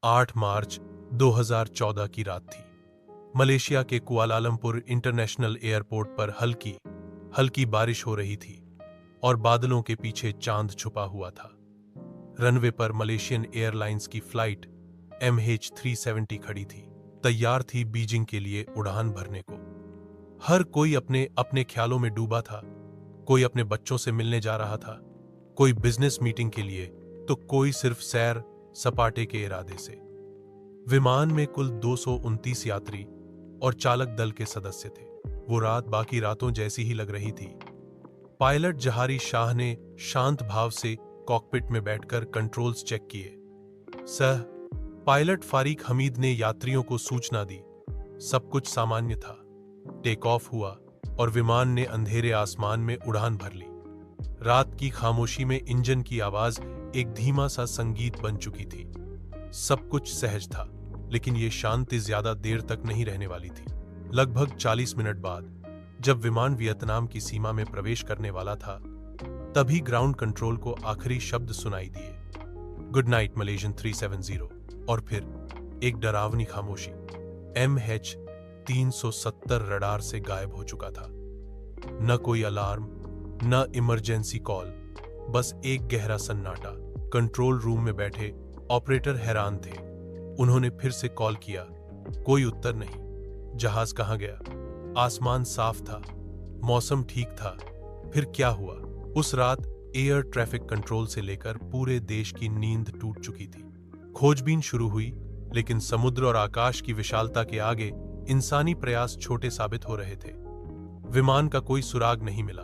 8 मार्च 2014 की रात थी। मलेशिया के कुआलालंपुर इंटरनेशनल एयरपोर्ट पर हल्की हल्की बारिश हो रही थी और बादलों के पीछे चांद छुपा हुआ था। रनवे पर मलेशियन एयरलाइंस की फ्लाइट MH370 खड़ी थी, तैयार थी बीजिंग के लिए उड़ान भरने को। हर कोई अपने अपने ख्यालों में डूबा था। कोई अपने बच्चों से मिलने जा रहा था, कोई बिजनेस मीटिंग के लिए, तो कोई सिर्फ सैर सपाटे के इरादे से। विमान में कुल 229 यात्री और चालक दल के सदस्य थे। वो रात बाकी रातों जैसी ही लग रही थी। पायलट जहारी शाह ने शांत भाव से कॉकपिट में बैठकर कंट्रोल्स चेक किए। सह पायलट फारिक हमीद ने यात्रियों को सूचना दी। सब कुछ सामान्य था। टेक ऑफ हुआ और विमान ने अंधेरे आसमान में उड़ान भर ली। रात की खामोशी में इंजन की आवाज एक धीमा सा संगीत बन चुकी थी। सब कुछ सहज था, लेकिन ये शांति ज्यादा देर तक नहीं रहने वाली थी। लगभग 40 मिनट बाद जब विमान वियतनाम की सीमा में प्रवेश करने वाला था, तभी ग्राउंड कंट्रोल को आखिरी शब्द सुनाई दिए, गुड नाइट मलेशियन 370। और फिर एक डरावनी खामोशी। MH370 रडार से गायब हो चुका था। न कोई अलार्म, न इमरजेंसी कॉल, बस एक गहरा सन्नाटा। कंट्रोल रूम में बैठे ऑपरेटर हैरान थे। उन्होंने फिर से कॉल किया, कोई उत्तर नहीं। जहाज कहां गया? आसमान साफ था, मौसम ठीक था। फिर क्या हुआ? उस रात एयर ट्रैफिक कंट्रोल से लेकर पूरे देश की नींद टूट चुकी थी। खोजबीन शुरू हुई, लेकिन समुद्र और आकाश की विशालता के आगे इंसानी प्रयास छोटे साबित हो रहे थे। विमान का कोई सुराग नहीं मिला,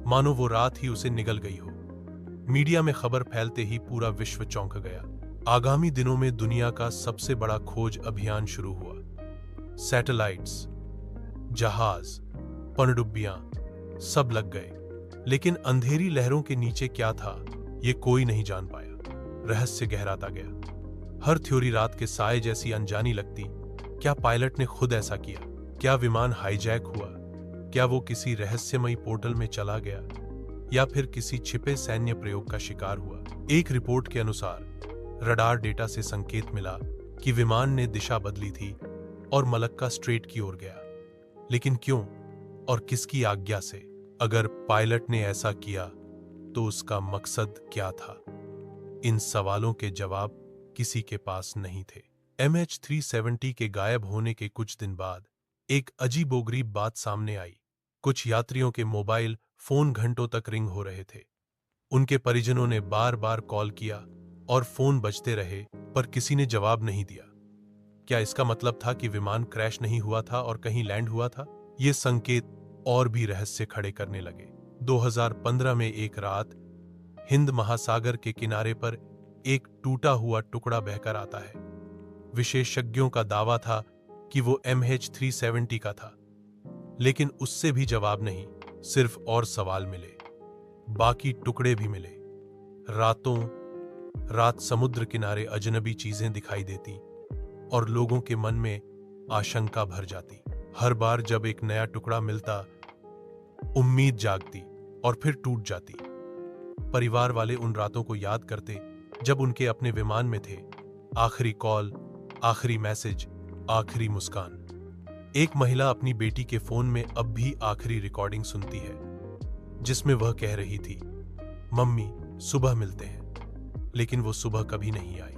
मानो वो रात ही उसे निगल गई हो। मीडिया में खबर फैलते ही पूरा विश्व चौंक गया। आगामी दिनों में दुनिया का सबसे बड़ा खोज अभियान शुरू हुआ। सैटेलाइट्स, जहाज, पनडुब्बियां, सब लग गए, लेकिन अंधेरी लहरों के नीचे क्या था, ये कोई नहीं जान पाया। रहस्य गहराता गया। हर थ्योरी रात के साए जैसी अनजानी लगती। क्या पायलट ने खुद ऐसा किया? क्या विमान हाईजैक हुआ? क्या वो किसी रहस्यमयी पोर्टल में चला गया, या फिर किसी छिपे सैन्य प्रयोग का शिकार हुआ? एक रिपोर्ट के अनुसार रडार डेटा से संकेत मिला कि विमान ने दिशा बदली थी और मलक्का स्ट्रेट की ओर गया। लेकिन क्यों और किसकी आज्ञा से? अगर पायलट ने ऐसा किया तो उसका मकसद क्या था? इन सवालों के जवाब किसी के पास नहीं थे। MH370 के गायब होने के कुछ दिन बाद एक अजीबोगरीब बात सामने आई। कुछ यात्रियों के मोबाइल फोन घंटों तक रिंग हो रहे थे। उनके परिजनों ने बार बार कॉल किया और फोन बजते रहे, पर किसी ने जवाब नहीं दिया। क्या इसका मतलब था कि विमान क्रैश नहीं हुआ था और कहीं लैंड हुआ था? ये संकेत और भी रहस्य खड़े करने लगे। 2015 में एक रात हिंद महासागर के किनारे पर एक टूटा हुआ टुकड़ा बहकर आता है। विशेषज्ञों का दावा था कि वो MH370 का था, लेकिन उससे भी जवाब नहीं, सिर्फ और सवाल मिले। बाकी टुकड़े भी मिले। रातों रात समुद्र किनारे अजनबी चीजें दिखाई देती और लोगों के मन में आशंका भर जाती। हर बार जब एक नया टुकड़ा मिलता, उम्मीद जागती और फिर टूट जाती। परिवार वाले उन रातों को याद करते जब उनके अपने विमान में थे। आखिरी कॉल, आखिरी मैसेज, आखिरी मुस्कान। एक महिला अपनी बेटी के फोन में अब भी आखिरी रिकॉर्डिंग सुनती है, जिसमें वह कह रही थी, मम्मी सुबह मिलते हैं। लेकिन वो सुबह कभी नहीं आई।